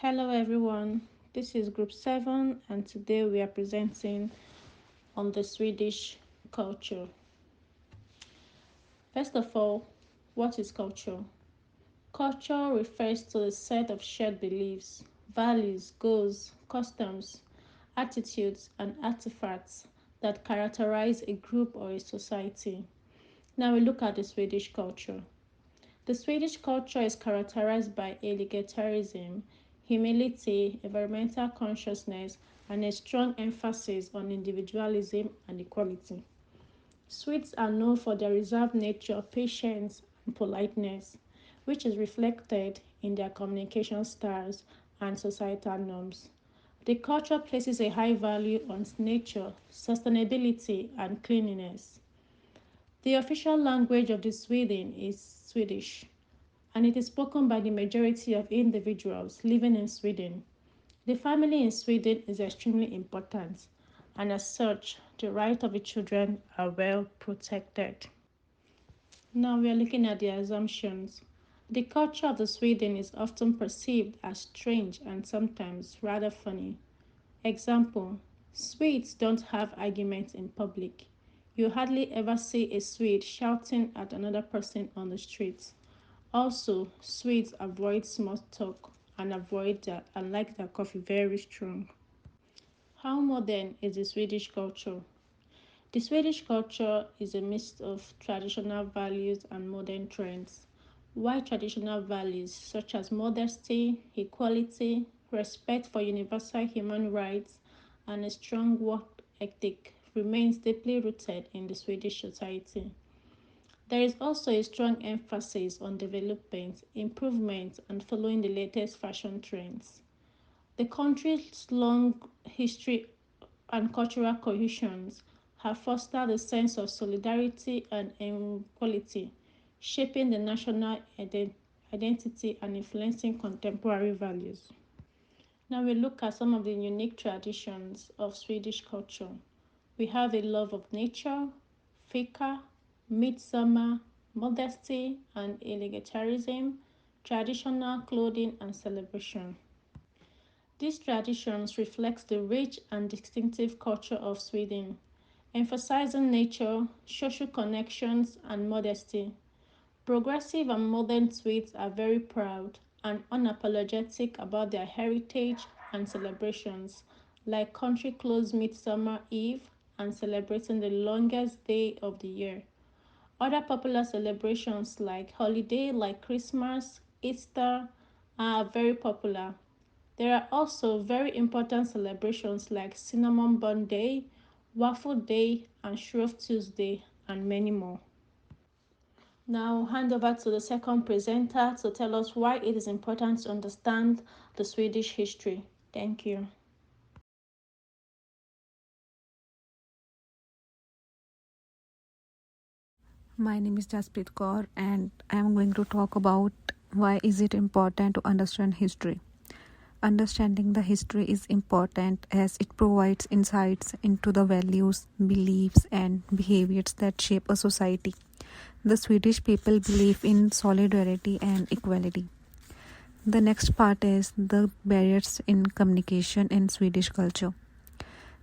Hello everyone, this is Group 7 and today we are presenting on the Swedish culture. First of all, what is culture? Culture refers to a set of shared beliefs, values, goals, customs, attitudes, and artifacts that characterize a group or a society. Now we look at the Swedish culture. The Swedish culture is characterized by egalitarianism, humility, environmental consciousness, and a strong emphasis on individualism and equality. Swedes are known for their reserved nature, patience, and politeness, which is reflected in their communication styles and societal norms. The culture places a high value on nature, sustainability, and cleanliness. The official language of the Sweden is Swedish, and it is spoken by the majority of individuals living in Sweden. The family in Sweden is extremely important, and as such, the rights of the children are well protected. Now we are looking at the assumptions. The culture of the Sweden is often perceived as strange and sometimes rather funny. Example: Swedes don't have arguments in public. You hardly ever see a Swede shouting at another person on the street. Also, Swedes avoid small talk and like their coffee very strong. How modern is the Swedish culture? The Swedish culture is a mix of traditional values and modern trends. While traditional values such as modesty, equality, respect for universal human rights, and a strong work ethic remains deeply rooted in the Swedish society. There is also a strong emphasis on development, improvement, and following the latest fashion trends. The country's long history and cultural cohesion have fostered a sense of solidarity and equality, shaping the national identity and influencing contemporary values. Now we look at some of the unique traditions of Swedish culture. We have a love of nature, fika, midsummer, modesty and egalitarianism, traditional clothing and celebration. These traditions reflect the rich and distinctive culture of Sweden, emphasizing nature, social connections, and modesty. Progressive and modern Swedes are very proud and unapologetic about their heritage and celebrations, like country clothes Midsummer Eve and celebrating the longest day of the year. Other popular celebrations like holiday like Christmas, Easter are very popular. There are also very important celebrations like Cinnamon Bun Day, Waffle Day, and Shrove Tuesday, and many more. Now, hand over to the second presenter to tell us why it is important to understand the Swedish history. Thank you. My name is Jasprit Kaur and I am going to talk about why is it important to understand history. Understanding the history is important as it provides insights into the values, beliefs and behaviors that shape a society. The Swedish people believe in solidarity and equality. The next part is the barriers in communication in Swedish culture.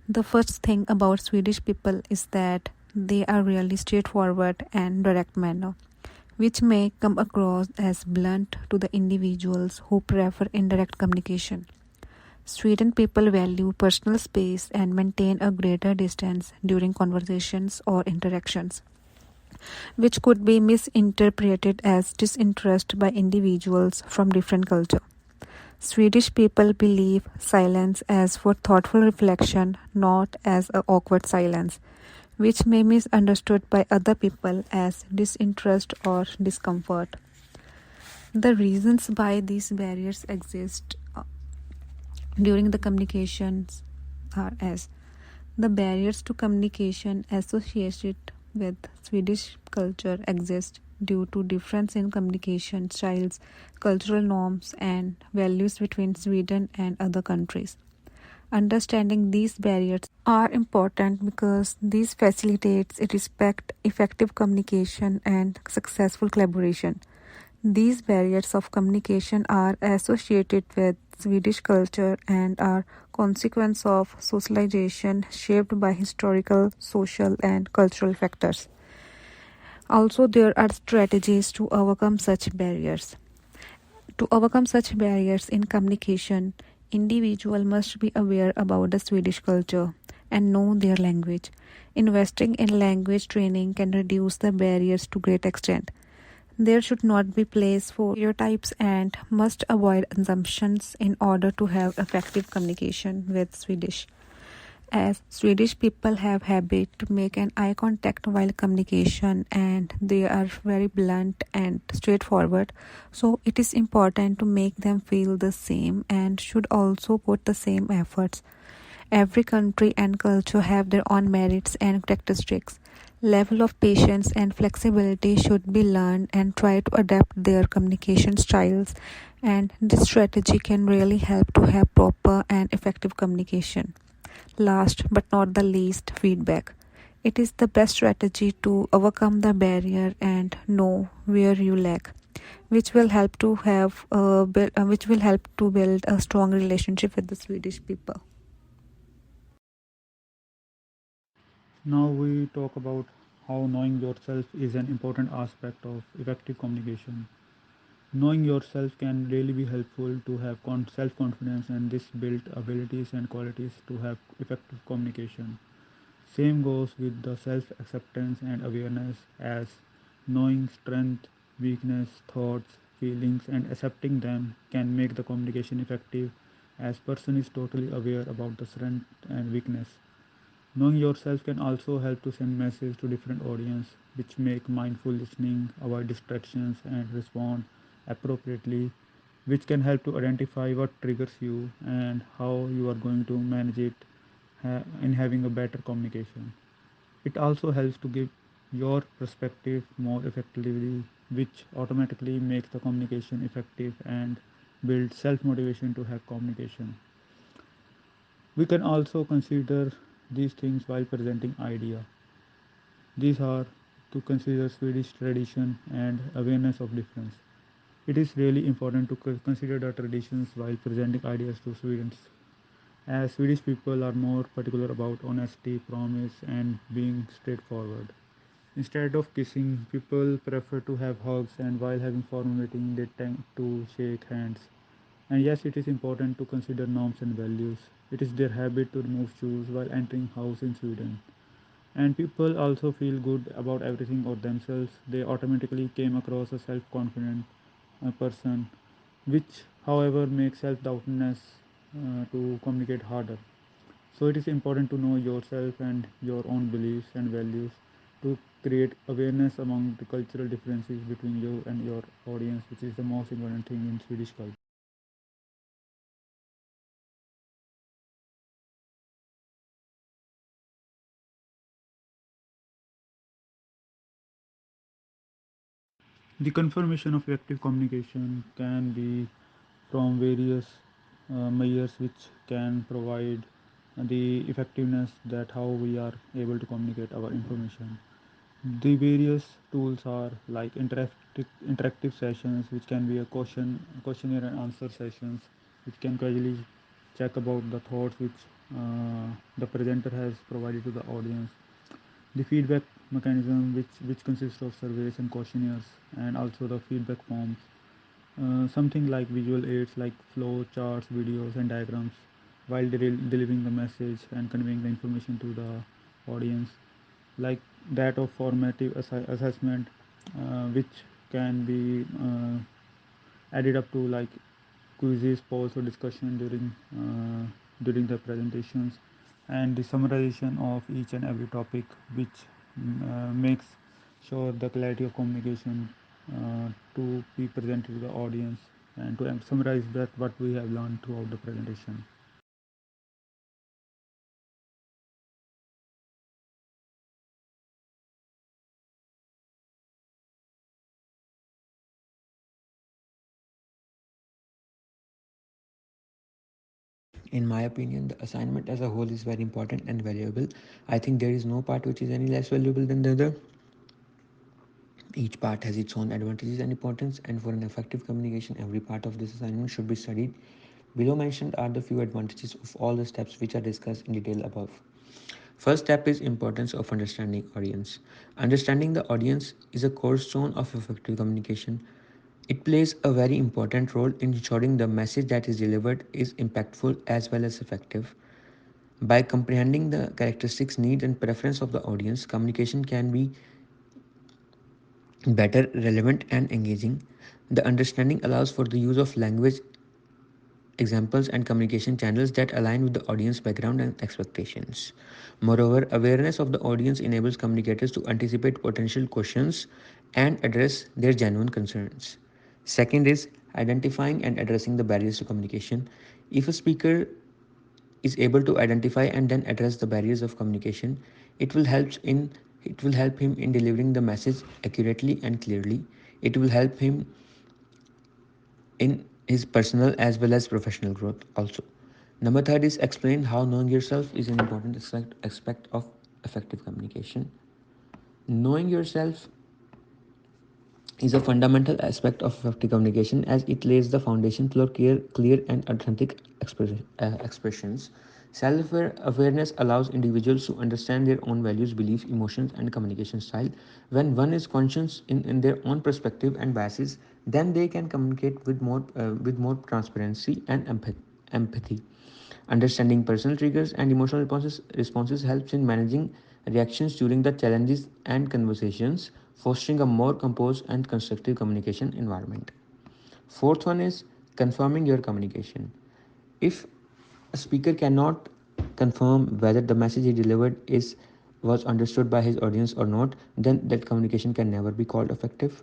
The first thing about Swedish people is that they are really straightforward and direct manner, which may come across as blunt to the individuals who prefer indirect communication. Sweden people value personal space and maintain a greater distance during conversations or interactions, which could be misinterpreted as disinterest by individuals from different culture. Swedish people believe silence as for thoughtful reflection, not as a awkward silence, which may be misunderstood by other people as disinterest or discomfort. The reasons why these barriers exist during the communications are as the barriers to communication associated with Swedish culture exist due to difference in communication styles, cultural norms, and values between Sweden and other countries. Understanding these barriers are important because these facilitates respect, effective communication, and successful collaboration. These barriers of communication are associated with Swedish culture and are consequence of socialization shaped by historical, social and cultural factors. Also, there are strategies to overcome such barriers. To overcome such barriers in communication, individual must be aware about the Swedish culture and know their language. Investing in language training can reduce the barriers to great extent. There should not be place for stereotypes and must avoid assumptions in order to have effective communication with Swedish. As Swedish people have habit to make an eye contact while communication and they are very blunt and straightforward, so it is important to make them feel the same and should also put the same efforts. Every country and culture have their own merits and characteristics. Level of patience and flexibility should be learned and try to adapt their communication styles, and this strategy can really help to have proper and effective communication. Last but not the least, feedback. It is the best strategy to overcome the barrier and know where you lack, which will help to which will help to build a strong relationship with the Swedish people. Now we talk about how knowing yourself is an important aspect of effective communication. Knowing yourself can really be helpful to have self confidence and this build abilities and qualities to have effective communication. Same goes with the self acceptance and awareness as knowing strength, weakness, thoughts, feelings and accepting them can make the communication effective as person is totally aware about the strength and weakness. Knowing yourself can also help to send messages to different audience which make mindful listening, avoid distractions and respond appropriately, which can help to identify what triggers you and how you are going to manage it in having a better communication. It also helps to give your perspective more effectively, which automatically makes the communication effective and build self motivation to have communication. We can also consider these things while presenting idea. These are to consider Swedish tradition and awareness of difference. It is really important to consider the traditions while presenting ideas to Swedes, as Swedish people are more particular about honesty, promise, and being straightforward. Instead of kissing, people prefer to have hugs, and while having formal meeting, they tend to shake hands. And yes, it is important to consider norms and values. It is their habit to remove shoes while entering house in Sweden. And people also feel good about everything or themselves. They automatically came across a self-confident person, which, however, makes self-doubtness to communicate harder. So it is important to know yourself and your own beliefs and values to create awareness among the cultural differences between you and your audience, which is the most important thing in Swedish culture. The confirmation of effective communication can be from various measures which can provide the effectiveness that how we are able to communicate our information. The various tools are like interactive sessions, which can be a questionnaire and answer sessions, which can casually check about the thoughts which the presenter has provided to the audience. The feedback mechanism, which consists of surveys and questionnaires, and also the feedback forms. Something like visual aids like flow charts, videos, and diagrams, while delivering the message and conveying the information to the audience, like that of formative assessment, which can be added up to like quizzes, polls, or discussion during the presentations, and the summarization of each and every topic, which makes sure the clarity of communication to be presented to the audience and to summarize that what we have learned throughout the presentation. In my opinion, the assignment as a whole is very important and valuable. I think there is no part which is any less valuable than the other. Each part has its own advantages and importance, and for an effective communication, every part of this assignment should be studied. Below mentioned are the few advantages of all the steps which are discussed in detail above. First step is importance of understanding audience. Understanding the audience is a cornerstone of effective communication. It plays a very important role in ensuring the message that is delivered is impactful as well as effective. By comprehending the characteristics, needs, and preference of the audience, communication can be better, relevant, and engaging. The understanding allows for the use of language, examples, and communication channels that align with the audience background and expectations. Moreover, awareness of the audience enables communicators to anticipate potential questions and address their genuine concerns. Second is identifying and addressing the barriers to communication. If a speaker is able to identify and then address the barriers of communication, it will help in it will help him in delivering the message accurately and clearly. It will help him in his personal as well as professional growth also. Number third is explain how knowing yourself is an important aspect of effective communication. Knowing yourself is a fundamental aspect of effective communication as it lays the foundation for clear and authentic expressions. Self awareness allows individuals to understand their own values, beliefs, emotions, and communication style. When one is conscious in their own perspective and biases, then they can communicate with more transparency and empathy. Understanding personal triggers and emotional responses helps in managing reactions during the challenges and conversations, fostering a more composed and constructive communication environment. Fourth one is confirming your communication. If a speaker cannot confirm whether the message he delivered is was understood by his audience or not, then that communication can never be called effective.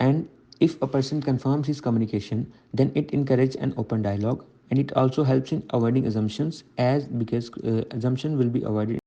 And if a person confirms his communication, then it encourages an open dialogue, and it also helps in avoiding assumptions as because assumption will be avoided